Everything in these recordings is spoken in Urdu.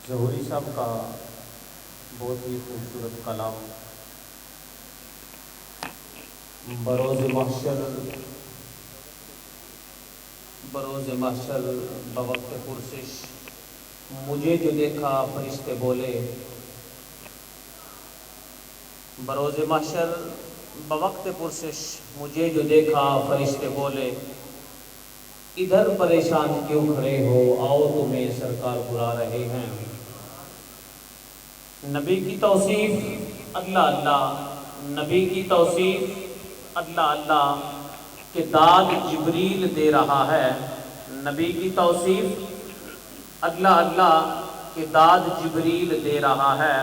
ظہوری صاحب کا بہت ہی خوبصورت کلام بروز محشر بوقت پرسش مجھے جو دیکھا فرشتے بولے، بروز محشر بوقت پرسش مجھے جو دیکھا فرشتے بولے، ادھر پریشان کیوں کھڑے ہو، آؤ تمہیں سرکار بلا رہے ہیں۔ نبی کی توصیف اللہ اللہ، نبی کی توصیف اللہ اللہ کہ داد جبریل دے رہا ہے، نبی کی توصیف اللہ اللہ کہ داد جبریل دے رہا ہے۔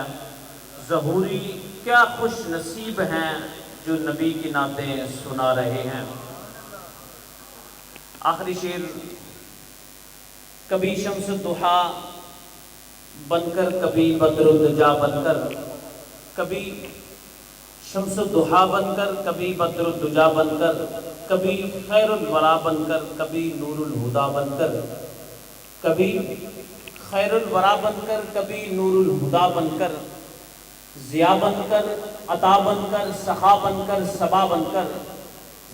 ظہوری کیا خوش نصیب ہیں جو نبی کی نعتیں سنا رہے ہیں۔ آخری شعر، کبھی شمس الضحیٰ بن کر، کبھی بدر الدجا بن کر، کبھی شمس الضحیٰ بن کر، کبھی بدر الدجا بن کر، کبھی خیر الورا بن کر، کبھی نور الہدا بن کر، کبھی خیر الورا بن کر، کبھی نور الہدا بن کر، ضیا بن کر، عطا بن کر، سخا بن کر، صبا بن کر،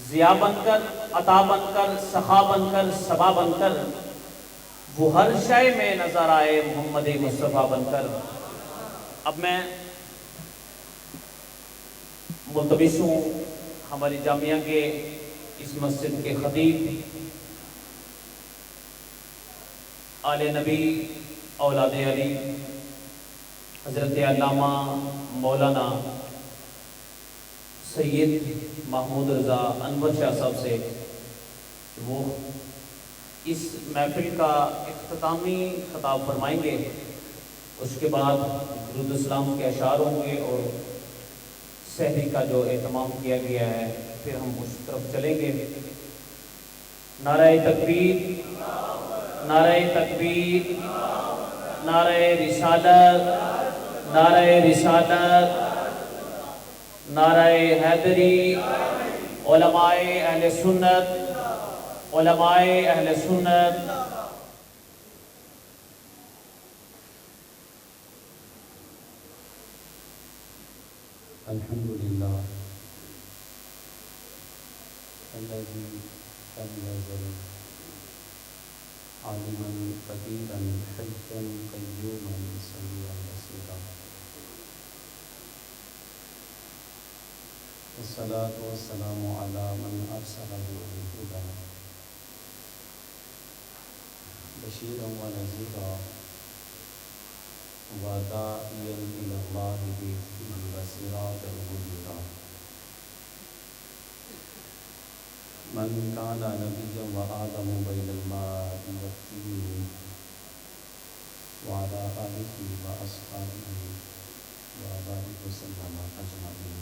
ضیا بن کر، عطا بن کر، سخا بن کر، صبا بن کر، وہ ہر شے میں نظر آئے محمد مصطفیٰ بن کر۔ اب میں ملتمس ہوں ہماری جامعہ کے اس مسجد کے خطیب، آل نبی اولاد علی، حضرت علامہ مولانا سید محمود رضا انور شاہ صاحب سے کہ وہ اس محفل کا اختتامی خطاب فرمائیں گے، اس کے بعد درود اسلام کے اشعار ہوں گے اور سحری کا جو اہتمام کیا گیا ہے پھر ہم اس طرف چلیں گے۔ نعرہ تکبیر، نعرہ تکبیر، نعرہ رسالت، نعرہ رسالت، نعرہ حیدری، علماء اہل سنت، علماء اہل سنت۔ الحمدللہ الذی لم یزل عالما قدیرا حیا قیوما سمیعا بصیرا، والصلاة والسلام علی من ارسلہ بالہدی بشیرا ونذیرا وداعیا الی اللہ بإذنہ وسراجا منیرا۔ من کان نبیا وآدم بین الماء والطین وعلی آلہ واصحابہ وبارک وسلم اجمعین۔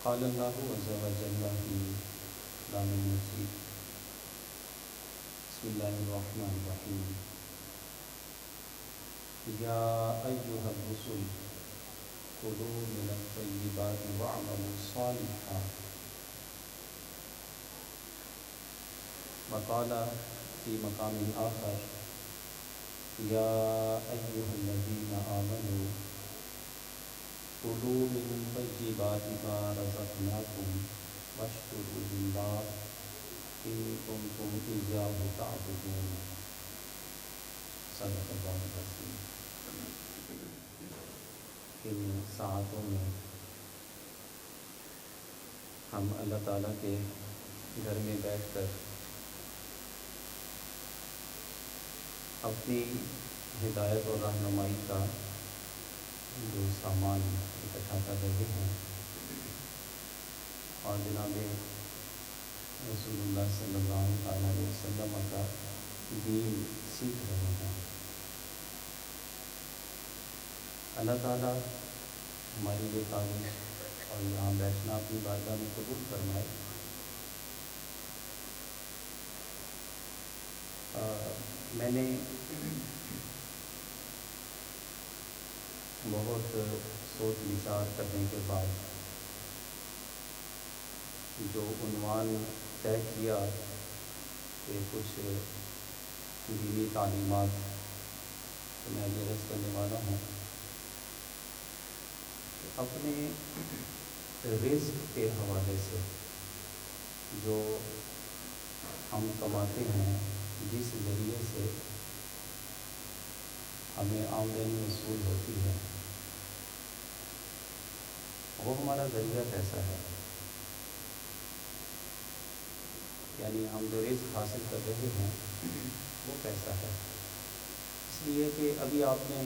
قال اللہ عز وجل فی کلام المجید، بسم اللہ الرحمن الرحیم، یا ایہا الرسل کلوا من الطیبات واعملوا صالحا۔ وقال فی مقام آخر، یا ایہا الذین آمنوا کلوا من طیبات ما رزقناکم واشکروا للہ ان کنتم ایاہ تعبدون۔ صدق اللہ العظیم۔ ان ساعتوں میں ہم اللہ تعالیٰ کے گھر میں بیٹھ کر اپنی ہدایت اور رہنمائی کا جو سامان اکٹھا کر رہے ہیں اور جناب رسول اللہ صلی اللہ علیہ وسلم کا دین سیکھ رہے ہیں۔ اللہ تعالیٰ ہماری یہ کاوش اور یہاں بیٹھنا اپنی بارگاہ میں قبول فرمائے۔ میں نے بہت سوچ بچار کرنے کے بعد جو عنوان طے کیا کہ کچھ دینی تعلیمات میں بھی عرض کرنے والا ہوں کہ اپنے رزق کے حوالے سے جو ہم کماتے ہیں، جس ذریعے سے ہمیں آمدنی حصول ہوتی ہے، وہ ہمارا ذریعہ کیسا ہے؟ یعنی ہم جو رزق حاصل کر رہے ہیں وہ کیسا ہے؟ اس لیے کہ ابھی آپ نے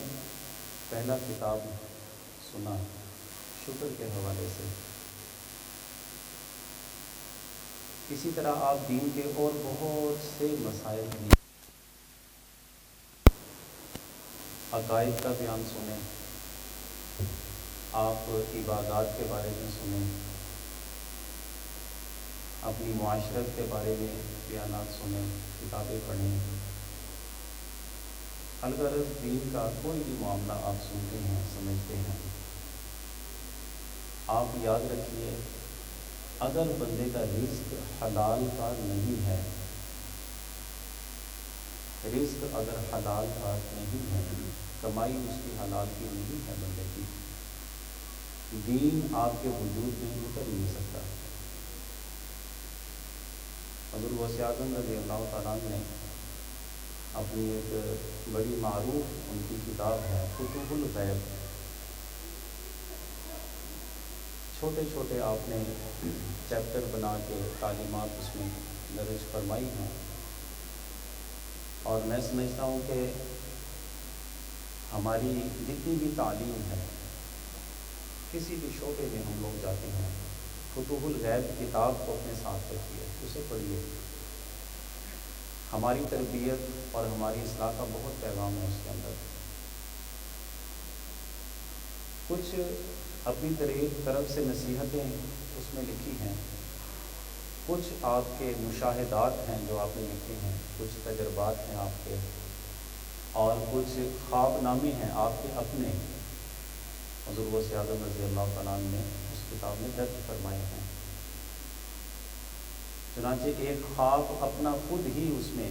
پہلا کتاب سنا شکر کے حوالے سے، اسی طرح آپ دین کے اور بہت سے مسائل بھی، عقائد کا بیان سنیں، آپ عبادات کے بارے میں سنیں، اپنی معاشرت کے بارے میں بیانات سنیں، کتابیں پڑھیں، الغرض دین کا کوئی بھی معاملہ آپ سنتے ہیں، سمجھتے ہیں، آپ یاد رکھیے اگر بندے کا رزق حلال کا نہیں ہے، رزق اگر حلال کا نہیں ہے، کمائی اس کی حلال کی نہیں ہے، بندے کی، دین آپ کے وجود میں اتر نہیں سکتا۔ حضرت غوث اعظم رضی اللہ تعالیٰ نے اپنی ایک بڑی معروف ان کی کتاب ہے فتوح الغیب، چھوٹے چھوٹے آپ نے چیپٹر بنا کے تعلیمات اس میں درج فرمائی ہیں، اور میں سمجھتا ہوں کہ ہماری جتنی بھی تعلیم ہے، کسی بھی شعبے میں ہم لوگ جاتے ہیں، فتوح الغیب کتاب کو اپنے ساتھ رکھیے، اسے پڑھیے، ہماری تربیت اور ہماری اصلاح کا بہت پیغام ہے اس کے اندر۔ کچھ اپنی طرف سے نصیحتیں اس میں لکھی ہیں، کچھ آپ کے مشاہدات ہیں جو آپ نے لکھے ہیں، کچھ تجربات ہیں آپ کے، اور کچھ خواب نامے ہیں آپ کے اپنے، حضرت غوث اعظم رضی اللہ تعالیٰ عنہ نے اس کتاب میں درج فرمائے ہیں۔ چنانچہ ایک خواب اپنا خود ہی اس میں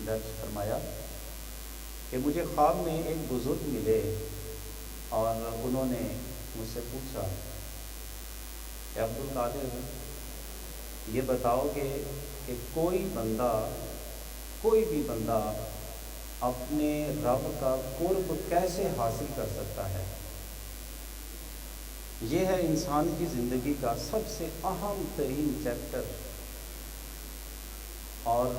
درج فرمایا کہ مجھے خواب میں ایک بزرگ ملے اور انہوں نے مجھ سے پوچھا کہ عبد القادر یہ بتاؤ کہ کوئی بھی بندہ اپنے رب کا قرب کیسے حاصل کر سکتا ہے؟ یہ ہے انسان کی زندگی کا سب سے اہم ترین چیپٹر، اور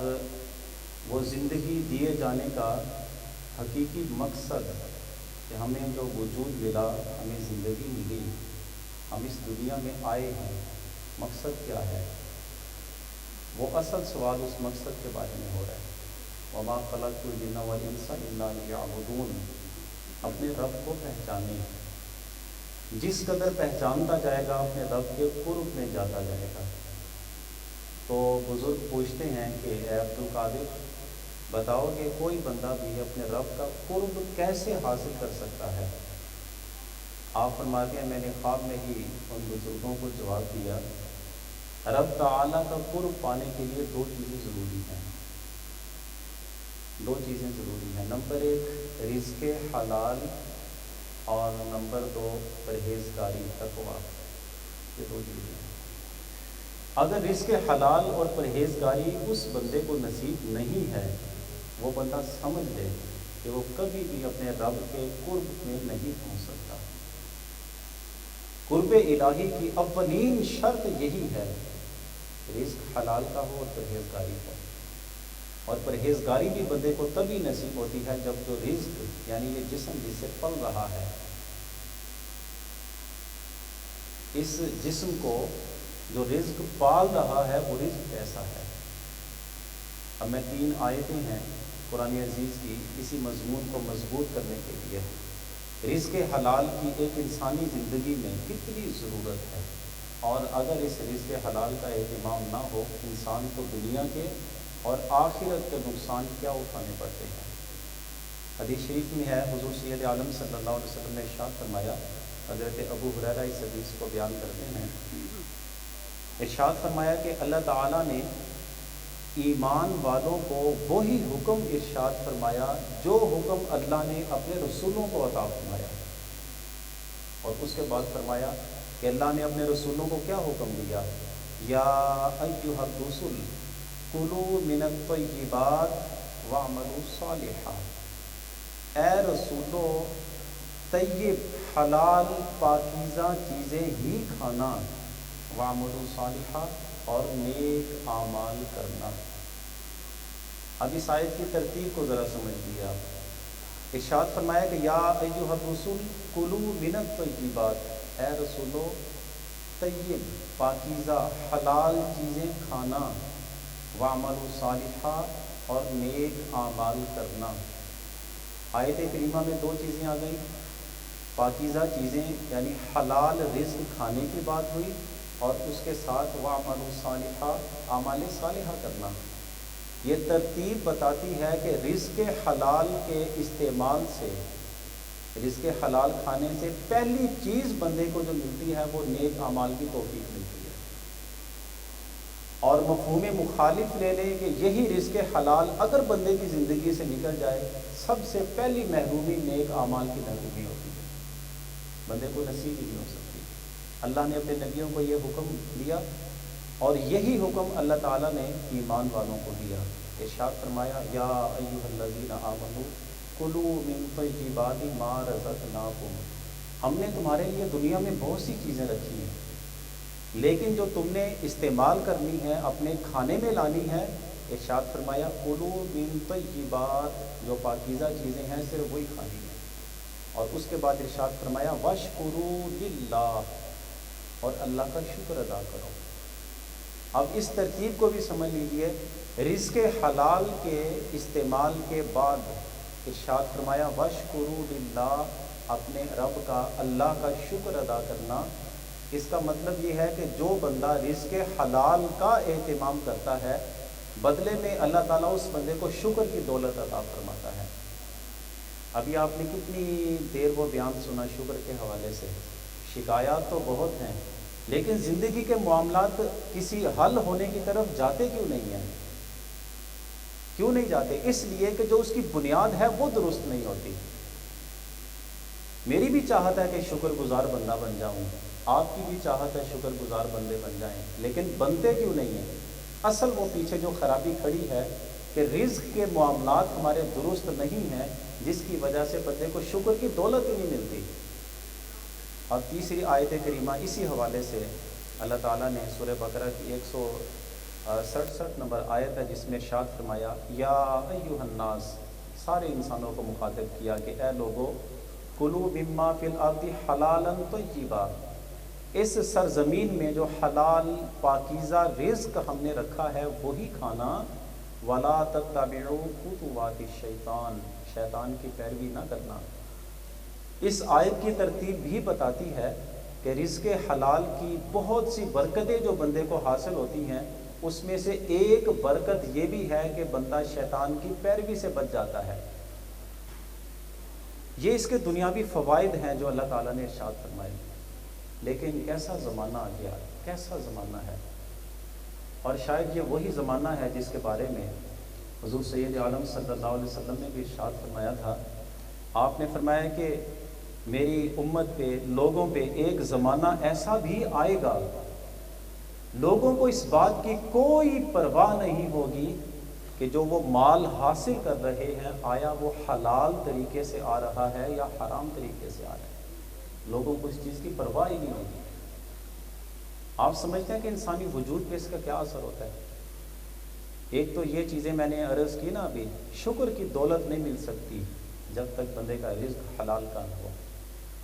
وہ زندگی دیے جانے کا حقیقی مقصد کہ ہمیں جو وجود ملا، ہمیں زندگی ملی، ہم اس دنیا میں آئے ہیں، مقصد کیا ہے؟ وہ اصل سوال اس مقصد کے بارے میں ہو رہا ہے۔ وَمَا خَلَقْتُ الْجِنَّ وَالْإِنسَ إِلَّا لِيَعْبُدُونِ، اپنے رب کو پہچانے، جس قدر پہچانتا جائے گا اپنے رب کے قرب میں جاتا جائے گا۔ تو بزرگ پوچھتے ہیں کہ اے عبد القادر بتاؤ کہ کوئی بندہ بھی اپنے رب کا قرب کیسے حاصل کر سکتا ہے؟ آپ فرماتے ہیں میں نے خواب میں ہی ان بزرگوں کو جواب دیا، رب تعالیٰ کا قرب پانے کے لیے دو چیزیں ضروری ہیں، دو چیزیں ضروری ہیں، نمبر ایک رزق حلال، اور نمبر دو پرہیزگاری، تقویٰ، یہ دو چیزیں ہیں۔ اگر رزق حلال اور پرہیزگاری اس بندے کو نصیب نہیں ہے، وہ بندہ سمجھ لے کہ وہ کبھی بھی اپنے رب کے قرب میں نہیں پہنچ سکتا۔ قرب الہی کی اولین شرط یہی ہے، رزق حلال کا ہو اور پرہیزگاری ہو، اور پرہیزگاری بھی بندے کو تبھی نصیب ہوتی ہے جب جو رزق یعنی یہ جسم جس سے پل رہا ہے، اس جسم کو جو رزق پال رہا ہے وہ رزق کیسا ہے۔ اب میں 3 آیتیں ہیں قرآن عزیز کی اسی مضمون کو مضبوط کرنے کے لیے، رزق حلال کی ایک انسانی زندگی میں کتنی ضرورت ہے، اور اگر اس رزق حلال کا اہتمام نہ ہو، انسان کو دنیا کے اور آخرت کے نقصان کیا اٹھانے پڑتے ہیں۔ حدیث شریف میں ہے، حضور سید عالم صلی اللہ علیہ وسلم نے ارشاد فرمایا، حضرت ابو ہریرہ اس حدیث کو بیان کرتے ہیں، ارشاد فرمایا کہ اللہ تعالیٰ نے ایمان والوں کو وہی حکم ارشاد فرمایا جو حکم اللہ نے اپنے رسولوں کو عطا فرمایا، اور اس کے بعد فرمایا کہ اللہ نے اپنے رسولوں کو کیا حکم دیا، یا ایھا الرسل کلوا من الطیبات واعملوا صالحا، اے رسولو طیب حلال پاکیزہ چیزیں ہی کھانا، واعملوا صالحا اور نیک اعمال کرنا۔ اب اس آیت کی ترتیب کو ذرا سمجھ لیا۔ ارشاد فرمایا کہ یا ایھا الرسل کلوا من الطیبات، اے رسولو طیب پاکیزہ حلال چیزیں کھانا، واعملوا صالحا اور نیک اعمال کرنا۔ آیت کریمہ میں دو چیزیں آ گئی، پاکیزہ چیزیں یعنی حلال رزق کھانے کی بات ہوئی، اور اس کے ساتھ وَاعْمَلُوا صَالِحًا اعمال صالحہ کرنا۔ یہ ترتیب بتاتی ہے کہ رزق حلال کے استعمال سے، رزق حلال کھانے سے پہلی چیز بندے کو جو ملتی ہے وہ نیک اعمال کی توفیق ملتی ہے، اور مفہوم مخالف لے لیں کہ یہی رزق حلال اگر بندے کی زندگی سے نکل جائے، سب سے پہلی محرومی نیک اعمال کی محرومی ہوتی ہے، بندے کو نصیب ہی نہیں ہو سکتی۔ اللہ نے اپنے نبیوں کو یہ حکم دیا، اور یہی حکم اللہ تعالیٰ نے ایمان والوں کو دیا۔ ارشاد فرمایا یا ایھا الذین آمنوا کلوا من طیبات ما رزقناکم، ہم نے تمہارے لیے دنیا میں بہت سی چیزیں رکھی ہیں، لیکن جو تم نے استعمال کرنی ہے، اپنے کھانے میں لانی ہے، ارشاد فرمایا کلوا من طیبات، جو پاکیزہ چیزیں ہیں صرف وہی کھانی ہے، اور اس کے بعد ارشاد فرمایا واشکروا للہ، اور اللہ کا شکر ادا کرو۔ اب اس ترتیب کو بھی سمجھ لیجئے، رزق حلال کے استعمال کے بعد ارشاد فرمایا واشکروا للہ، اپنے رب کا، اللہ کا شکر ادا کرنا۔ اس کا مطلب یہ ہے کہ جو بندہ رزق حلال کا اہتمام کرتا ہے، بدلے میں اللہ تعالیٰ اس بندے کو شکر کی دولت عطا فرماتا ہے۔ ابھی آپ نے کتنی دیر وہ بیان سنا شکر کے حوالے سے، شکایات تو بہت ہیں، لیکن زندگی کے معاملات کسی حل ہونے کی طرف جاتے کیوں نہیں ہیں؟ کیوں نہیں جاتے؟ اس لیے کہ جو اس کی بنیاد ہے وہ درست نہیں ہوتی۔ میری بھی چاہت ہے کہ شکر گزار بندہ بن جاؤں، آپ کی بھی چاہت ہے شکر گزار بندے بن جائیں، لیکن بنتے کیوں نہیں ہیں؟ اصل وہ پیچھے جو خرابی کھڑی ہے کہ رزق کے معاملات ہمارے درست نہیں ہیں، جس کی وجہ سے بندے کو شکر کی دولت ہی نہیں ملتی۔ اور تیسری آیت کریمہ اسی حوالے سے اللہ تعالیٰ نے سورہ بقرہ کی 167 نمبر آیت ہے، جس میں ارشاد فرمایا یا ایھا الناس، سارے انسانوں کو مخاطب کیا کہ اے لوگو کلوا مما فی الارض حلالا طیبا، اس سرزمین میں جو حلال پاکیزہ رزق ہم نے رکھا ہے وہی کھانا، ولا تتبعوا خطوات الشیطان، شیطان کی پیروی نہ کرنا۔ اس آیت کی ترتیب بھی بتاتی ہے کہ رزق حلال کی بہت سی برکتیں جو بندے کو حاصل ہوتی ہیں، اس میں سے ایک برکت یہ بھی ہے کہ بندہ شیطان کی پیروی سے بچ جاتا ہے۔ یہ اس کے دنیاوی فوائد ہیں جو اللہ تعالیٰ نے ارشاد فرمائے، لیکن کیسا زمانہ آ گیا، کیسا زمانہ ہے، اور شاید یہ وہی زمانہ ہے جس کے بارے میں حضور سید عالم صلی اللہ علیہ وسلم نے بھی ارشاد فرمایا تھا۔ آپ نے فرمایا کہ میری امت پہ، لوگوں پہ ایک زمانہ ایسا بھی آئے گا، لوگوں کو اس بات کی کوئی پرواہ نہیں ہوگی کہ جو وہ مال حاصل کر رہے ہیں آیا وہ حلال طریقے سے آ رہا ہے یا حرام طریقے سے آ رہا ہے، لوگوں کو اس چیز کی پرواہ ہی نہیں ہوگی۔ آپ سمجھتے ہیں کہ انسانی وجود پہ اس کا کیا اثر ہوتا ہے؟ ایک تو یہ چیزیں میں نے عرض کی نا ابھی، شکر کی دولت نہیں مل سکتی جب تک بندے کا رزق حلال کا نہ ہو،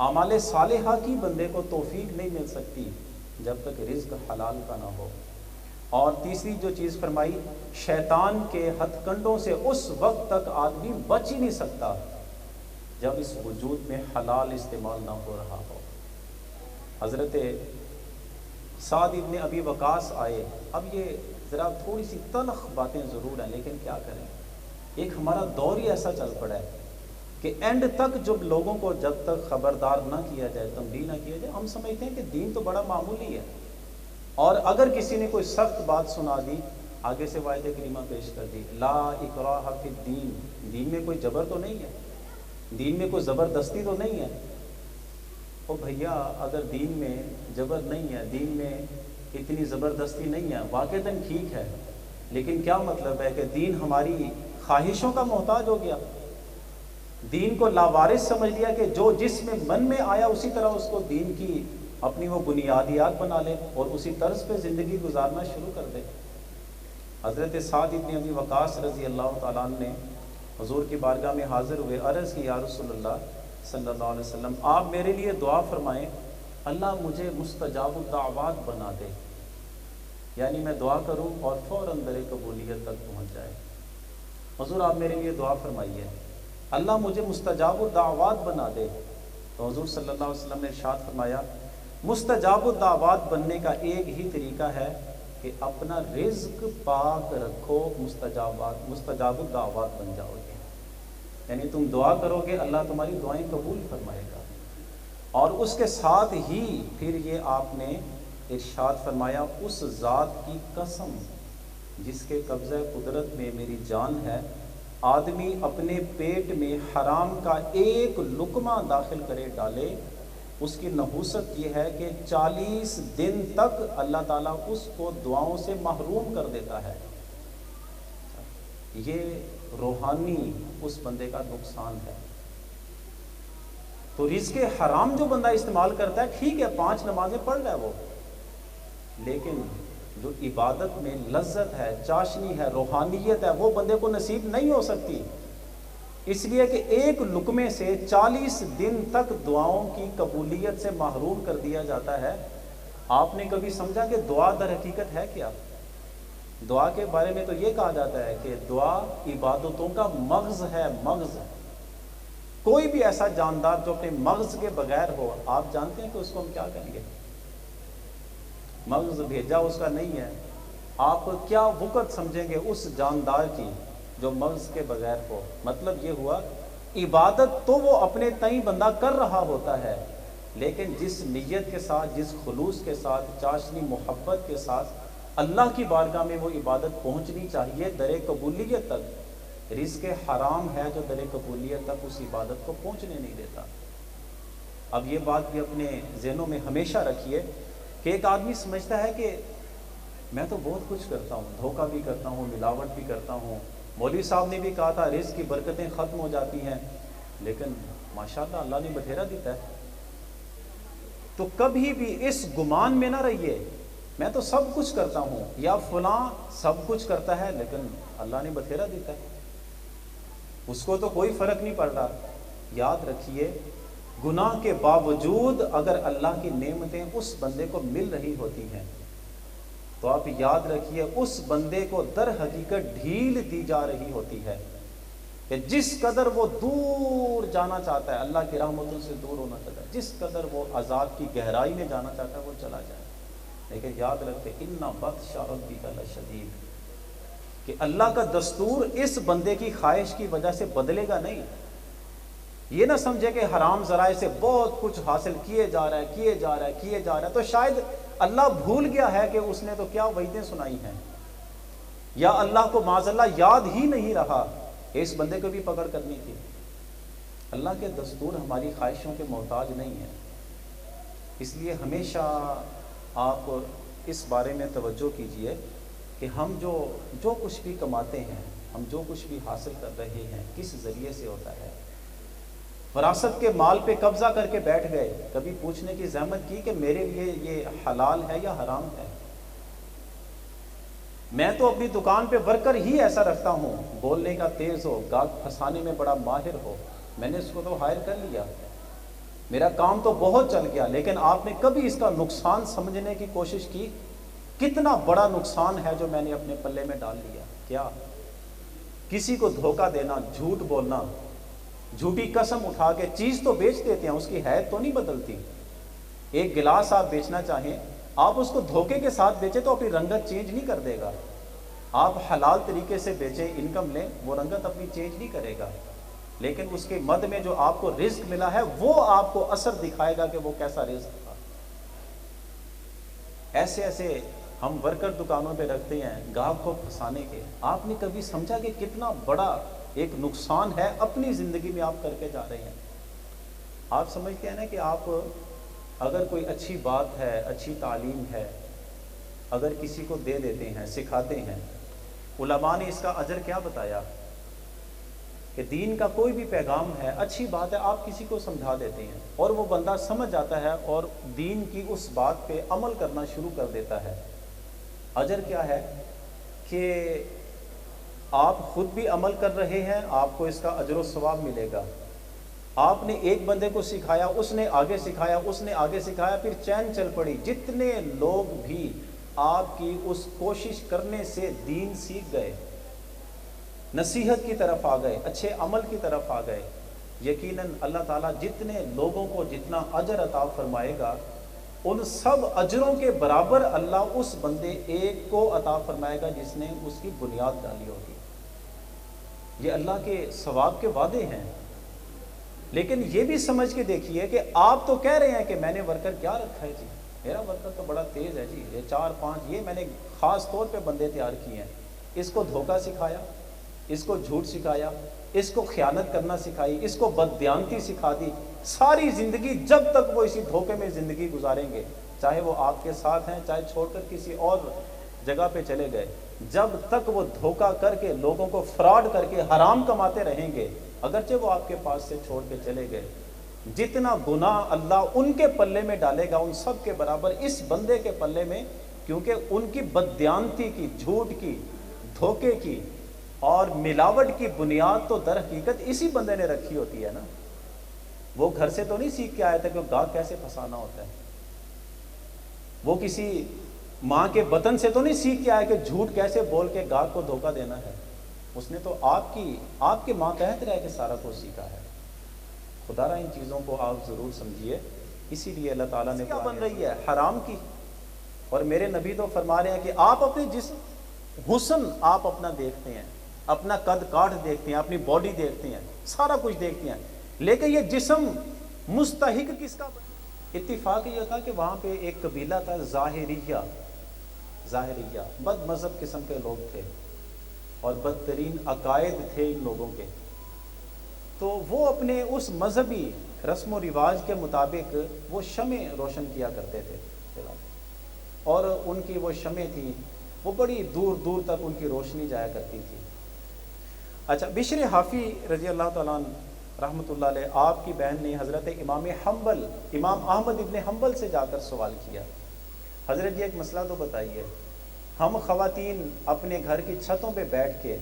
اعمال صالحہ کی بندے کو توفیق نہیں مل سکتی جب تک رزق حلال کا نہ ہو، اور تیسری جو چیز فرمائی، شیطان کے ہتھ کنڈوں سے اس وقت تک آدمی بچ ہی نہیں سکتا جب اس وجود میں حلال استعمال نہ ہو رہا ہو۔ حضرت سعد ابن ابی وقاص آئے، اب یہ ذرا تھوڑی سی تلخ باتیں ضرور ہیں، لیکن کیا کریں، ایک ہمارا دور ہی ایسا چل پڑا ہے کہ اینڈ تک جب لوگوں کو جب تک خبردار نہ کیا جائے، تنبیہ نہ کیا جائے، ہم سمجھتے ہیں کہ دین تو بڑا معمولی ہے، اور اگر کسی نے کوئی سخت بات سنا دی آگے سے وعدہ کریمہ پیش کر دی، لا اکراہ فی الدین، دین میں کوئی جبر تو نہیں ہے، دین میں کوئی زبردستی تو نہیں ہے۔ او بھیا اگر دین میں جبر نہیں ہے، دین میں اتنی زبردستی نہیں ہے، واقعتاً ٹھیک ہے، لیکن کیا مطلب ہے کہ دین ہماری خواہشوں کا محتاج ہو گیا؟ دین کو لاوارث سمجھ لیا کہ جو جس میں من میں آیا اسی طرح اس کو دین کی اپنی وہ بنیادیات بنا لے اور اسی طرز پہ زندگی گزارنا شروع کر دے۔ حضرت سعد بن ابی وقاص رضی اللہ تعالیٰ عنہ نے حضور کی بارگاہ میں حاضر ہوئے، عرض کی، یا رسول اللہ صلی اللہ علیہ وسلم، آپ میرے لیے دعا فرمائیں اللہ مجھے مستجاب الدعوات بنا دے، یعنی میں دعا کروں اور فوراً در قبولیت تک پہنچ جائے۔ حضور آپ میرے لیے دعا فرمائیے اللہ مجھے مستجاب الدعوات بنا دے۔ تو حضور صلی اللہ علیہ وسلم نے ارشاد فرمایا مستجاب الدعوات بننے کا ایک ہی طریقہ ہے کہ اپنا رزق پاک رکھو، مستجاب الدعوات بن جاؤ گے، یعنی تم دعا کرو گے اللہ تمہاری دعائیں قبول فرمائے گا۔ اور اس کے ساتھ ہی پھر یہ آپ نے ارشاد فرمایا اس ذات کی قسم جس کے قبضہ قدرت میں میری جان ہے، آدمی اپنے پیٹ میں حرام کا ایک لقمہ داخل کرے ڈالے، اس کی نحوست یہ ہے کہ 40 دن تک اللہ تعالیٰ اس کو دعاؤں سے محروم کر دیتا ہے۔ یہ روحانی اس بندے کا نقصان ہے۔ تو رزق حرام جو بندہ استعمال کرتا ہے ٹھیک ہے، 5 نمازیں پڑھ رہا ہے وہ، لیکن جو عبادت میں لذت ہے، چاشنی ہے، روحانیت ہے، وہ بندے کو نصیب نہیں ہو سکتی، اس لیے کہ ایک لقمے سے 40 دن تک دعاؤں کی قبولیت سے محروم کر دیا جاتا ہے۔ آپ نے کبھی سمجھا کہ دعا در حقیقت ہے کیا؟ دعا کے بارے میں تو یہ کہا جاتا ہے کہ دعا عبادتوں کا مغز ہے، مغز۔ کوئی بھی ایسا جاندار جو اپنے مغز کے بغیر ہو، آپ جانتے ہیں کہ اس کو ہم کیا کہیں گے؟ مغز بھیجا اس کا نہیں ہے، آپ کیا وقت سمجھیں گے اس جاندار کی جو مغز کے بغیر ہو؟ مطلب یہ ہوا عبادت تو وہ اپنے تئیں بندہ کر رہا ہوتا ہے، لیکن جس نیت کے ساتھ، جس خلوص کے ساتھ، چاشنی محبت کے ساتھ اللہ کی بارگاہ میں وہ عبادت پہنچنی چاہیے در قبولیت تک، رزق حرام ہے جو در قبولیت تک اس عبادت کو پہنچنے نہیں دیتا۔ اب یہ بات بھی اپنے ذہنوں میں ہمیشہ رکھیے کہ ایک آدمی سمجھتا ہے کہ میں تو بہت کچھ کرتا ہوں، دھوکہ بھی کرتا ہوں، ملاوٹ بھی کرتا ہوں، مولوی صاحب نے بھی کہا تھا رزق کی برکتیں ختم ہو جاتی ہیں، لیکن ماشاءاللہ اللہ نے بتھیرا دیتا ہے۔ تو کبھی بھی اس گمان میں نہ رہیے میں تو سب کچھ کرتا ہوں، یا فلاں سب کچھ کرتا ہے لیکن اللہ نے بتھیرا دیتا ہے، اس کو تو کوئی فرق نہیں پڑ رہا۔ یاد رکھیے گناہ کے باوجود اگر اللہ کی نعمتیں اس بندے کو مل رہی ہوتی ہیں تو آپ یاد رکھیے اس بندے کو در حقیقت ڈھیل دی جا رہی ہوتی ہے کہ جس قدر وہ دور جانا چاہتا ہے، اللہ کی رحمتوں سے دور ہونا چاہتا ہے، جس قدر وہ عذاب کی گہرائی میں جانا چاہتا ہے وہ چلا جائے، لیکن یاد رکھے اِنَّ بَطْشَ رَبِّكَ لَشَدِيدٌ، کہ اللہ کا دستور اس بندے کی خواہش کی وجہ سے بدلے گا نہیں۔ یہ نہ سمجھے کہ حرام ذرائع سے بہت کچھ حاصل کیے جا رہا ہے تو شاید اللہ بھول گیا ہے کہ اس نے تو کیا وعدیں سنائی ہیں، یا اللہ کو معاذ اللہ یاد ہی نہیں رہا، اس بندے کو بھی پکڑ کرنی تھی۔ اللہ کے دستور ہماری خواہشوں کے محتاج نہیں ہیں، اس لیے ہمیشہ آپ اس بارے میں توجہ کیجئے کہ ہم جو کچھ بھی کماتے ہیں، ہم جو کچھ بھی حاصل کر رہے ہیں کس ذریعے سے ہوتا ہے۔ وراثت کے مال پہ قبضہ کر کے بیٹھ گئے، کبھی پوچھنے کی زحمت کی کہ میرے لیے یہ حلال ہے یا حرام ہے؟ میں تو اپنی دکان پہ ورکر ہی ایسا رکھتا ہوں، بولنے کا تیز ہو، گاہک پھنسانے میں بڑا ماہر ہو، میں نے اس کو تو ہائر کر لیا، میرا کام تو بہت چل گیا، لیکن آپ نے کبھی اس کا نقصان سمجھنے کی کوشش کی؟ کتنا بڑا نقصان ہے جو میں نے اپنے پلے میں ڈال لیا۔ کیا؟ کسی کو دھوکہ دینا، جھوٹ بولنا، جھوٹی قسم اٹھا کے چیز تو بیچ دیتے ہیں، اس کی حیثیت تو نہیں بدلتی۔ ایک گلاس آپ بیچنا چاہیں، آپ اس کو دھوکے کے ساتھ بیچیں تو اپنی رنگت چینج نہیں کر دے گا۔ آپ حلال طریقے سے بیچیں، انکم لیں، وہ رنگت اپنی چینج نہیں کرے گا، لیکن اس کے مد میں جو آپ کو رزق ملا ہے وہ آپ کو اثر دکھائے گا کہ وہ کیسا رزق تھا۔ ایسے ایسے ہم ورکر دکانوں پہ رکھتے ہیں گاہک کو پھنسانے کے. آپ نے کبھی سمجھا کہ کتنا بڑا ایک نقصان ہے اپنی زندگی میں آپ کر کے جا رہے ہیں؟ آپ سمجھتے ہیں نا کہ آپ اگر کوئی اچھی بات ہے، اچھی تعلیم ہے، اگر کسی کو دے دیتے ہیں، سکھاتے ہیں، علماء نے اس کا اجر کیا بتایا کہ دین کا کوئی بھی پیغام ہے، اچھی بات ہے، آپ کسی کو سمجھا دیتے ہیں اور وہ بندہ سمجھ جاتا ہے اور دین کی اس بات پہ عمل کرنا شروع کر دیتا ہے. اجر کیا ہے کہ آپ خود بھی عمل کر رہے ہیں، آپ کو اس کا اجر و ثواب ملے گا. آپ نے ایک بندے کو سکھایا، اس نے آگے سکھایا، اس نے آگے سکھایا، پھر چین چل پڑی. جتنے لوگ بھی آپ کی اس کوشش کرنے سے دین سیکھ گئے، نصیحت کی طرف آ گئے، اچھے عمل کی طرف آ گئے، یقیناً اللہ تعالیٰ جتنے لوگوں کو جتنا اجر عطا فرمائے گا ان سب اجروں کے برابر اللہ اس بندے ایک کو عطا فرمائے گا جس نے اس کی بنیاد ڈالی ہوگی. یہ اللہ کے ثواب کے وعدے ہیں. لیکن یہ بھی سمجھ کے دیکھیے کہ آپ تو کہہ رہے ہیں کہ میں نے ورکر کیا رکھا ہے جی، میرا ورکر تو بڑا تیز ہے جی، یہ 4-5 یہ میں نے خاص طور پہ بندے تیار کیے ہیں، اس کو دھوکہ سکھایا، اس کو جھوٹ سکھایا، اس کو خیانت کرنا سکھائی، اس کو بددیانتی سکھا دی. ساری زندگی جب تک وہ اسی دھوکے میں زندگی گزاریں گے، چاہے وہ آپ کے ساتھ ہیں، چاہے چھوڑ کر کسی اور جگہ پہ چلے گئے، جب تک وہ دھوکہ کر کے لوگوں کو فراڈ کر کے حرام کماتے رہیں گے، اگرچہ وہ آپ کے پاس سے چھوڑ کے چلے گئے، جتنا گناہ اللہ ان کے پلے میں ڈالے گا ان سب کے برابر اس بندے کے پلے میں، کیونکہ ان کی بددیانتی کی، جھوٹ کی، دھوکے کی اور ملاوٹ کی بنیاد تو در حقیقت اسی بندے نے رکھی ہوتی ہے نا. وہ گھر سے تو نہیں سیکھ کے آیا تھا کہ گاہک کیسے پھنسانا ہوتا ہے. وہ کسی ماں کے بطن سے تو نہیں سیکھ کے آیا کہ جھوٹ کیسے بول کے گاہک کو دھوکہ دینا ہے. اس نے تو آپ کے ماتحت رہ کے سارا کچھ سیکھا ہے. خدا را ان چیزوں کو آپ ضرور سمجھیے. اسی لیے اللہ تعالیٰ نے کیا بن رہی ہے حرام کی، اور میرے نبی تو فرما رہے ہیں کہ آپ اپنے جسم حسن آپ اپنا دیکھتے ہیں، اپنا قد کاٹ دیکھتے ہیں، اپنی باڈی دیکھتے ہیں، سارا کچھ دیکھتے ہیں، لیکن یہ جسم مستحق کس کا؟ اتفاق یہ تھا کہ وہاں پہ ایک قبیلہ تھا ظاہریہ، بد مذہب قسم کے لوگ تھے اور بدترین عقائد تھے ان لوگوں کے. تو وہ اپنے اس مذہبی رسم و رواج کے مطابق وہ شمع روشن کیا کرتے تھے، اور ان کی وہ شمع تھی وہ بڑی دور دور تک ان کی روشنی جایا کرتی تھی. اچھا، بشر حافی رضی اللہ تعالیٰ عنہ رحمۃ اللہ علیہ، آپ کی بہن نے حضرت امام احمد ابن حنبل سے جا کر سوال کیا، حضرت جی ایک مسئلہ تو بتائیے، ہم خواتین اپنے گھر کی چھتوں پہ بیٹھ کے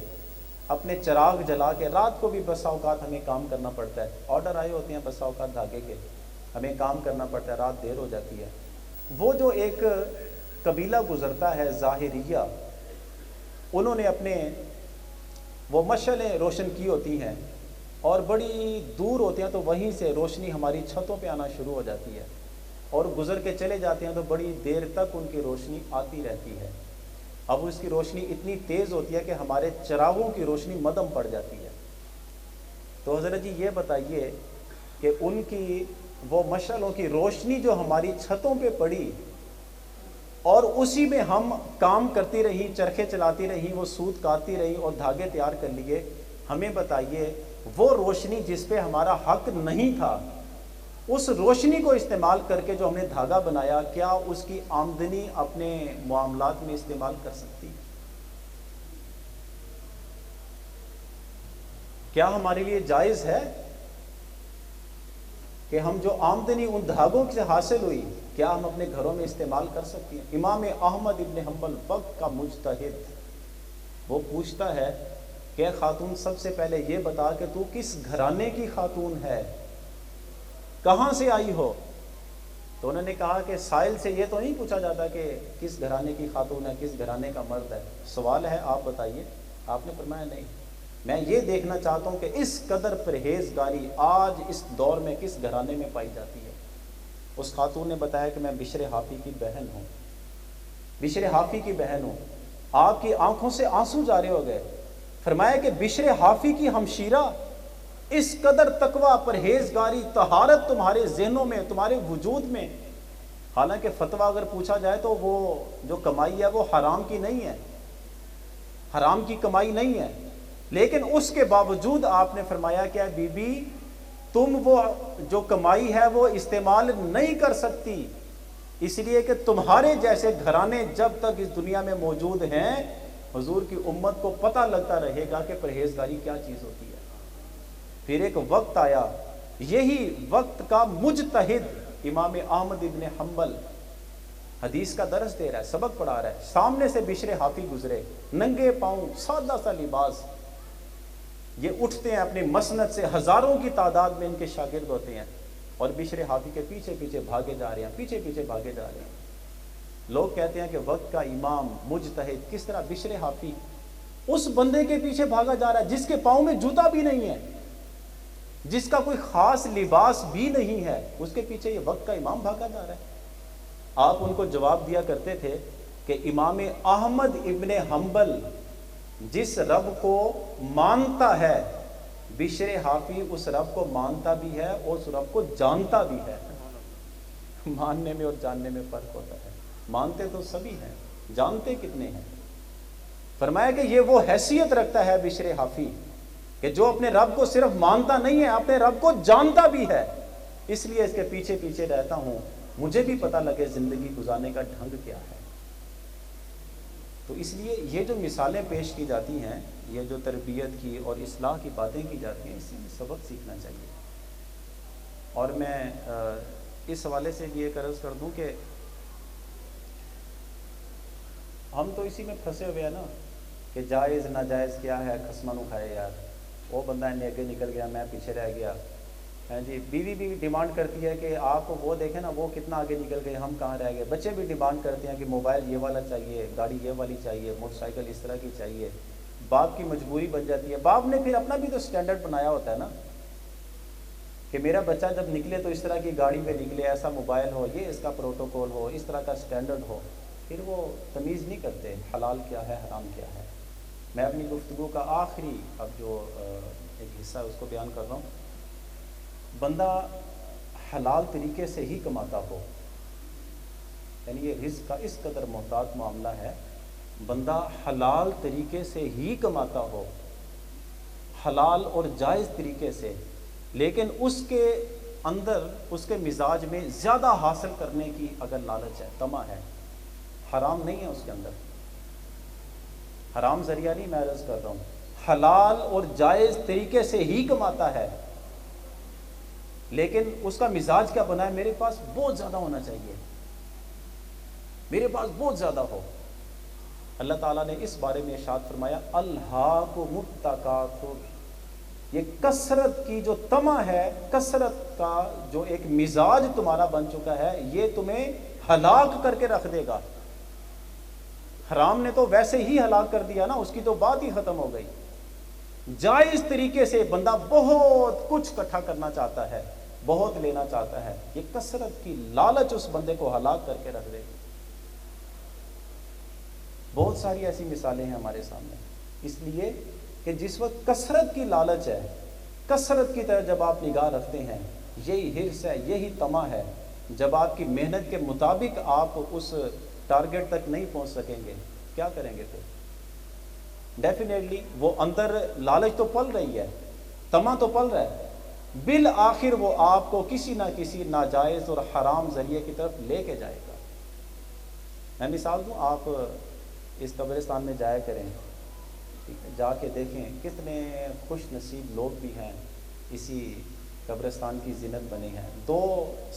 اپنے چراغ جلا کے، رات کو بھی بسا اوقات ہمیں کام کرنا پڑتا ہے، آرڈر آئے ہوتے ہیں بسا اوقات دھاگے کے، ہمیں کام کرنا پڑتا ہے، رات دیر ہو جاتی ہے. وہ جو ایک قبیلہ گزرتا ہے ظاہریہ، انہوں نے اپنے وہ مشعلیں روشن کی ہوتی ہیں اور بڑی دور ہوتے ہیں، تو وہیں سے روشنی ہماری چھتوں پہ آنا شروع ہو جاتی ہے اور گزر کے چلے جاتے ہیں تو بڑی دیر تک ان کی روشنی آتی رہتی ہے. اب اس کی روشنی اتنی تیز ہوتی ہے کہ ہمارے چراغوں کی روشنی مدھم پڑ جاتی ہے. تو حضرت جی یہ بتائیے کہ ان کی وہ مشعلوں کی روشنی جو ہماری چھتوں پہ پڑی اور اسی میں ہم کام کرتی رہی، چرخے چلاتی رہی، وہ سوت کاٹتی رہی اور دھاگے تیار کر لیے، ہمیں بتائیے وہ روشنی جس پہ ہمارا حق نہیں تھا، اس روشنی کو استعمال کر کے جو ہم نے دھاگا بنایا، کیا اس کی آمدنی اپنے معاملات میں استعمال کر سکتی؟ کیا ہمارے لیے جائز ہے کہ ہم جو آمدنی ان دھاگوں سے حاصل ہوئی، کیا ہم اپنے گھروں میں استعمال کر سکتے ہیں؟ امام احمد ابن حنبل وقت کا مجتہد، وہ پوچھتا ہے کہ خاتون سب سے پہلے یہ بتا کہ تو کس گھرانے کی خاتون ہے، کہاں سے آئی ہو؟ تو انہوں نے کہا کہ سائل سے یہ تو نہیں پوچھا جاتا کہ کس گھرانے کی خاتون ہے، کس گھرانے کا مرد ہے، سوال ہے آپ بتائیے. آپ نے فرمایا نہیں، میں یہ دیکھنا چاہتا ہوں کہ اس قدر پرہیزگاری آج اس دور میں کس گھرانے میں پائی جاتی ہے. اس خاتون نے بتایا کہ میں بشر حافی کی بہن ہوں، بشر حافی کی بہن ہوں. آپ کی آنکھوں سے آنسو جاری ہو گئے. فرمایا کہ بشر حافی کی ہمشیرہ، اس قدر تقوی، پرہیزگاری، طہارت تمہارے ذہنوں میں، تمہارے وجود میں حالانکہ فتویٰ اگر پوچھا جائے تو وہ جو کمائی ہے وہ حرام کی نہیں ہے، حرام کی کمائی نہیں ہے، لیکن اس کے باوجود آپ نے فرمایا کہ اے بی بی تم وہ جو کمائی ہے وہ استعمال نہیں کر سکتی، اس لیے کہ تمہارے جیسے گھرانے جب تک اس دنیا میں موجود ہیں حضور کی امت کو پتہ لگتا رہے گا کہ پرہیزگاری کیا چیز ہوتی ہے۔ پھر ایک وقت آیا، یہی وقت کا مجتہد امام احمد ابن حنبل حدیث کا درس دے رہا ہے، سبق پڑھا رہا ہے، سامنے سے بشر حافی گزرے، ننگے پاؤں، سادہ سا لباس، یہ اٹھتے ہیں اپنی مسند سے، ہزاروں کی تعداد میں ان کے شاگرد ہوتے ہیں، اور بشر حافی کے پیچھے پیچھے بھاگے جا رہے ہیں، پیچھے پیچھے بھاگے جا رہے ہیں۔ لوگ کہتے ہیں کہ وقت کا امام مجتہد، کس طرح بشر حافی اس بندے کے پیچھے بھاگا جا رہا ہے جس کے پاؤں میں جوتا بھی نہیں ہے، جس کا کوئی خاص لباس بھی نہیں ہے، اس کے پیچھے یہ وقت کا امام بھاگا جا رہا ہے۔ آپ ان کو جواب دیا کرتے تھے کہ امام احمد ابن حنبل جس رب کو مانتا ہے، بشر حافی اس رب کو مانتا بھی ہے اور اس رب کو جانتا بھی ہے۔ ماننے میں اور جاننے میں فرق ہوتا ہے، مانتے تو سبھی ہیں، جانتے کتنے ہیں؟ فرمایا کہ یہ وہ حیثیت رکھتا ہے بشر حافی کہ جو اپنے رب کو صرف مانتا نہیں ہے، اپنے رب کو جانتا بھی ہے، اس لیے اس کے پیچھے پیچھے رہتا ہوں، مجھے بھی پتہ لگے زندگی گزارنے کا ڈھنگ کیا ہے۔ تو اس لیے یہ جو مثالیں پیش کی جاتی ہیں، یہ جو تربیت کی اور اصلاح کی باتیں کی جاتی ہیں، اس سے سبق سیکھنا چاہیے۔ اور میں اس حوالے سے بھی ایک عرض کر دوں کہ ہم تو اسی میں پھنسے ہوئے ہیں نا کہ جائز ناجائز کیا ہے، خسمانو کھائے یار، وہ بندہ نے آگے نکل گیا، میں پیچھے رہ گیا، ہیں جی۔ بیوی بھی ڈیمانڈ کرتی ہے کہ آپ وہ دیکھیں نا، وہ کتنا آگے نکل گئے، ہم کہاں رہ گئے۔ بچے بھی ڈیمانڈ کرتے ہیں کہ موبائل یہ والا چاہیے، گاڑی یہ والی چاہیے، موٹر سائیکل اس طرح کی چاہیے۔ باپ کی مجبوری بن جاتی ہے، باپ نے پھر اپنا بھی تو سٹینڈرڈ بنایا ہوتا ہے نا کہ میرا بچہ جب نکلے تو اس طرح کی گاڑی پہ نکلے، ایسا موبائل ہو، یہ اس کا پروٹوکول ہو، اس طرح کا سٹینڈرڈ ہو۔ پھر وہ تمیز نہیں کرتے حلال کیا ہے، حرام کیا ہے۔ میں اپنی گفتگو کا آخری اب جو ایک حصہ ہے اس کو بیان کر رہا ہوں۔ بندہ حلال طریقے سے ہی کماتا ہو، یعنی یہ رزق کا اس قدر محتاط معاملہ ہے، بندہ حلال طریقے سے ہی کماتا ہو، حلال اور جائز طریقے سے، لیکن اس کے اندر، اس کے مزاج میں زیادہ حاصل کرنے کی اگر لالچ ہے، طمع ہے، حرام نہیں ہے اس کے اندر، حرام ذریعہ نہیں، میں عرض کر رہا ہوں حلال اور جائز طریقے سے ہی کماتا ہے، لیکن اس کا مزاج کیا بنا ہے، میرے پاس بہت زیادہ ہونا چاہیے، میرے پاس بہت زیادہ ہو۔ اللہ تعالیٰ نے اس بارے میں ارشاد فرمایا الہاکم التکاثر، یہ کثرت کی جو طمع ہے، کثرت کا جو ایک مزاج تمہارا بن چکا ہے، یہ تمہیں ہلاک کر کے رکھ دے گا۔ حرام نے تو ویسے ہی ہلاک کر دیا نا، اس کی تو بات ہی ختم ہو گئی۔ جائز طریقے سے بندہ بہت کچھ اکٹھا کرنا چاہتا ہے، بہت لینا چاہتا ہے، یہ کثرت کی لالچ اس بندے کو ہلاک کر کے رکھ دے گی۔ بہت ساری ایسی مثالیں ہیں ہمارے سامنے، اس لیے کہ جس وقت کثرت کی لالچ ہے، کثرت کی طرح جب آپ نگاہ رکھتے ہیں، یہی حرص ہے، یہی طمع ہے، جب آپ کی محنت کے مطابق آپ اس ٹارگٹ تک نہیں پہنچ سکیں گے، کیا کریں گے پھر؟ ڈیفینیٹلی وہ اندر لالچ تو پل رہی ہے، طمع تو پل رہا ہے، بالآخر وہ آپ کو کسی نہ کسی ناجائز اور حرام ذریعے کی طرف لے کے جائے گا۔ میں مثال دوں، آپ اس قبرستان میں جایا کریں، ٹھیک ہے، جا کے دیکھیں کتنے خوش نصیب لوگ بھی ہیں اسی قبرستان کی زینت بنے ہیں۔ دو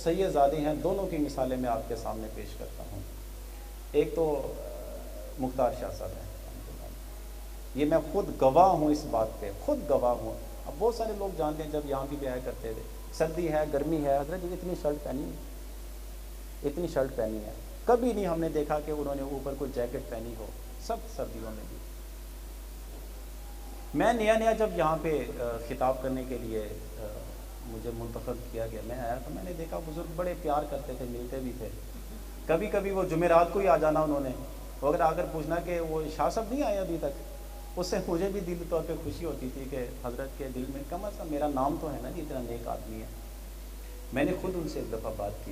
سید زادے ہیں، دونوں کی مثالیں میں آپ کے سامنے پیش کرتا ہوں۔ ایک تو مختار شاہ صاحب ہیں، یہ میں خود گواہ ہوں اس بات پہ، خود گواہ ہوں۔ اب بہت سارے لوگ جانتے ہیں جب یہاں بھی آیا کرتے تھے، سردی ہے، گرمی ہے، حضرت جی اتنی شرٹ پہنی ہے، اتنی شرٹ پہنی ہے، کبھی نہیں ہم نے دیکھا کہ انہوں نے اوپر کوئی جیکٹ پہنی ہو، سب سردیوں میں بھی۔ میں نیا نیا جب یہاں پہ خطاب کرنے کے لیے مجھے منتخب کیا گیا، میں آیا تو میں نے دیکھا بزرگ بڑے پیار کرتے تھے، ملتے بھی تھے، کبھی کبھی وہ جمعرات کو ہی آ جانا انہوں نے، وہ اگر آ کر پوچھنا کہ وہ شاہ صاحب نہیں آئے ابھی تک، اس سے مجھے بھی دل طور پہ خوشی ہوتی تھی کہ حضرت کے دل میں کم از کم میرا نام تو ہے نا جی، اتنا نیک آدمی ہے۔ میں نے خود ان سے ایک دفعہ بات کی،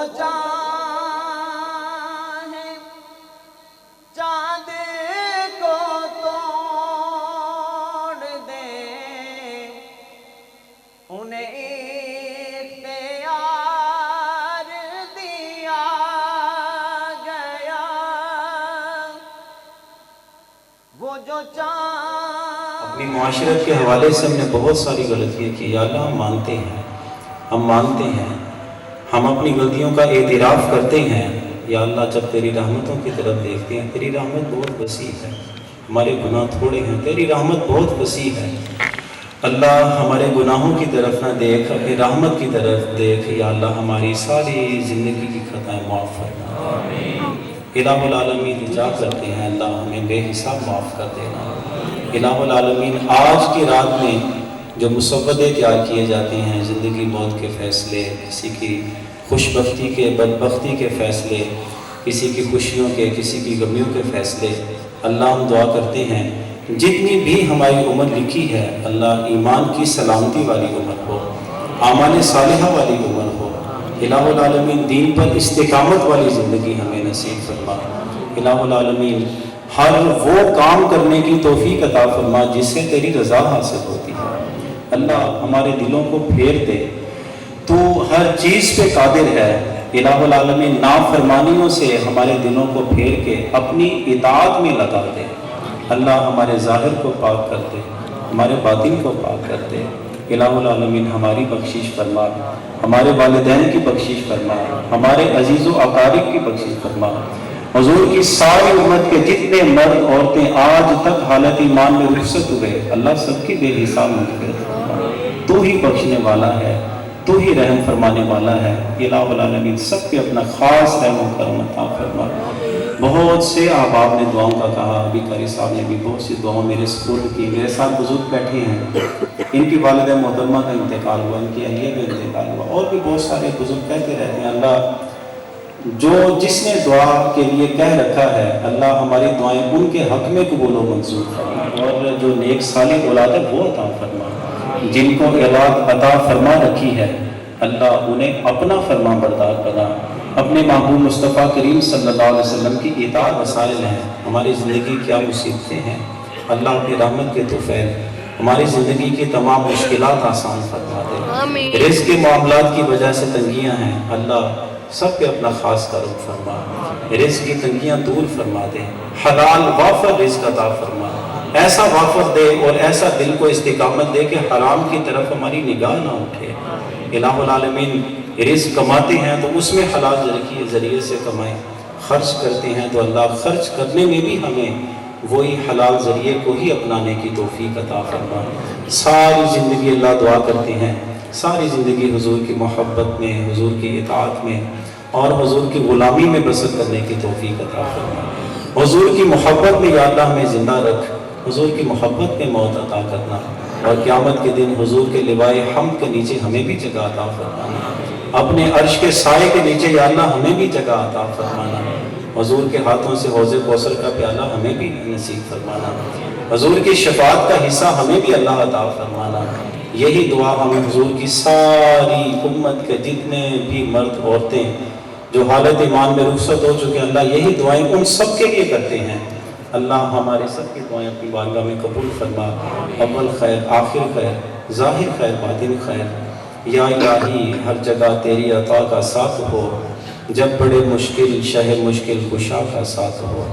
جو چاہے چاند کو توڑ دے، انہیں اختیار دیا گیا، وہ جو اپنی معاشرت کے حوالے سے ہم نے بہت ساری غلطیاں کی. یا اللہ ہم مانتے ہیں، ہم مانتے ہیں، ہم اپنی غلطیوں کا اعتراف کرتے ہیں. یا اللہ جب تیری رحمتوں کی طرف دیکھتے ہیں، تیری رحمت بہت وسیع ہے، ہمارے گناہ تھوڑے ہیں، تیری رحمت بہت وسیع ہے. اللہ ہمارے گناہوں کی طرف نہ دیکھ، اپنی رحمت کی طرف دیکھ. یا اللہ ہماری ساری زندگی کی خطائیں معاف فرما. الہ العالمین التجا کرتے ہیں اللہ ہمیں بے حساب معاف کر دینا. الہ العالمین آج کی رات میں جو مسودے تیار کیے جاتے ہیں، زندگی موت کے فیصلے، کسی کی خوش بختی کے بدبختی کے فیصلے، کسی کی خوشیوں کے کسی کی غمیوں کے فیصلے، اللہ ہم دعا کرتے ہیں جتنی بھی ہماری عمر لکھی ہے اللہ ایمان کی سلامتی والی عمر ہو، اعمال صالحہ والی عمر ہو. الہ العالمین دین پر استقامت والی زندگی ہمیں نصیب فرما. الہ العالمین ہر وہ کام کرنے کی توفیق عطا فرما جس سے تیری رضا حاصل ہوتی ہے. اللہ ہمارے دلوں کو پھیر دے، تو ہر چیز پہ قادر ہے. الہ العالمین نافرمانیوں سے ہمارے دلوں کو پھیر کے اپنی اطاعت میں لگا دے. اللہ ہمارے ظاہر کو پاک کر دے، ہمارے باطن کو پاک کر دے. الہ العالمین ہماری بخشش فرما، ہمارے والدین کی بخشش فرما، ہمارے عزیز و اقارب کی بخشش فرما. حضور کی ساری امت کے جتنے مرد عورتیں آج تک حالت ایمان میں رخصت ہوئے، اللہ سب کی بے حساب مغفرت فرما. تو ہی بخشنے والا ہے، تو ہی رحم فرمانے والا ہے. الہ العالمین سب کے اپنا خاص رحم و کرم عطا فرما. بہت سے احباب نے دعاؤں کا کہا، ابھی قاری صاحب نے بھی بہت سی دعاؤں میرے سپورٹ کی. میرے ساتھ بزرگ بیٹھے ہیں، ان کی والدہ محترمہ کا انتقال ہوا، ان کی اہلیہ کا انتقال ہوا، اور بھی بہت سارے بزرگ کہتے رہتے ہیں. اللہ جو جس نے دعا کے لیے کہہ رکھا ہے، اللہ ہماری دعائیں ان کے حق میں قبول و منظور فرما، اور جو نیک صالح اولاد ہے وہ عطا فرما. جن کو اولاد عطا فرما رکھی ہے اللہ انہیں اپنا فرما بردار بنا. اپنے محبوب مصطفیٰ کریم صلی اللہ علیہ وسلم کی اطاعت وسائل ہیں. ہماری زندگی کیا مصیبتیں ہیں، اللہ اپنی رحمت کے طفیل ہماری زندگی کی تمام مشکلات آسان فرما دے. رزق کے معاملات کی وجہ سے تنگیاں ہیں، اللہ سب پہ اپنا خاص کرم فرما. رزق کی تنگیاں دور فرما دے، حلال وافر رزق عطا فرما. ایسا وافر دے اور ایسا دل کو استقامت دے کہ حرام کی طرف ہماری نگاہ نہ اٹھے. الہ العالمین رزق کماتے ہیں تو اس میں حلال ذریعے سے کمائیں، خرچ کرتے ہیں تو اللہ خرچ کرنے میں بھی ہمیں وہی حلال ذریعے کو ہی اپنانے کی توفیق عطا فرما. ساری زندگی اللہ دعا کرتے ہیں ساری زندگی حضور کی محبت میں، حضور کی اطاعت میں اور حضور کی غلامی میں بسر کرنے کی توفیق عطا فرما. حضور کی محبت میں یا اللہ ہمیں زندہ رکھ، حضور کی محبت میں موت عطا کرنا، اور قیامت کے دن حضور کے لوائے حمد کے نیچے ہمیں بھی جگہ عطا فرمانا. اپنے عرش کے سائے کے نیچے یا اللہ ہمیں بھی جگہ عطا فرمانا. حضور کے ہاتھوں سے حوض کوثر کا پیالہ ہمیں بھی نصیب فرمانا. حضور کی شفاعت کا حصہ ہمیں بھی اللہ عطا فرمانا. یہی دعا ہمیں حضور کی ساری امت کے جتنے بھی مرد عورتیں جو حالت ایمان میں رخصت ہو چکے، اللہ یہی دعائیں ان سب کے لیے کرتے ہیں. اللہ ہمارے سب کی دعائیں اپنی بارگاہ میں قبول فرما. اول خیر، آخر خیر، ظاہر خیر، باطن خیر. یا الہی ہر جگہ تیری عطا کا ساتھ ہو، جب بڑے مشکل شہ مشکل کشا کا ساتھ ہو.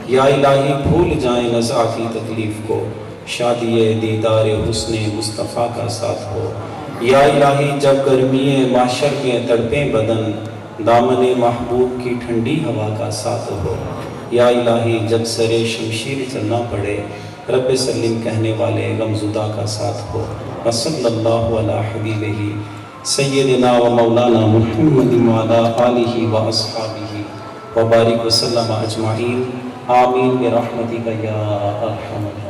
یا الہی بھول جائیں نزع کی تکلیف کو، شادی دیدار حسن مصطفیٰ کا ساتھ ہو. یا الہی جب گرمی محشر کے تڑپیں بدن، دامن محبوب کی ٹھنڈی ہوا کا ساتھ ہو. یا الہی جب سر شمشیر چلنا پڑے، رب سلم کہنے والے غمزدہ کا ساتھ ہو. وصلی اللہ علی حبیبہ سیدنا و مولانا محمد وعلی آلہ و اصحابہ وبارک وسلم اجمعین. آمین برحمتک یا ارحم الراحمین.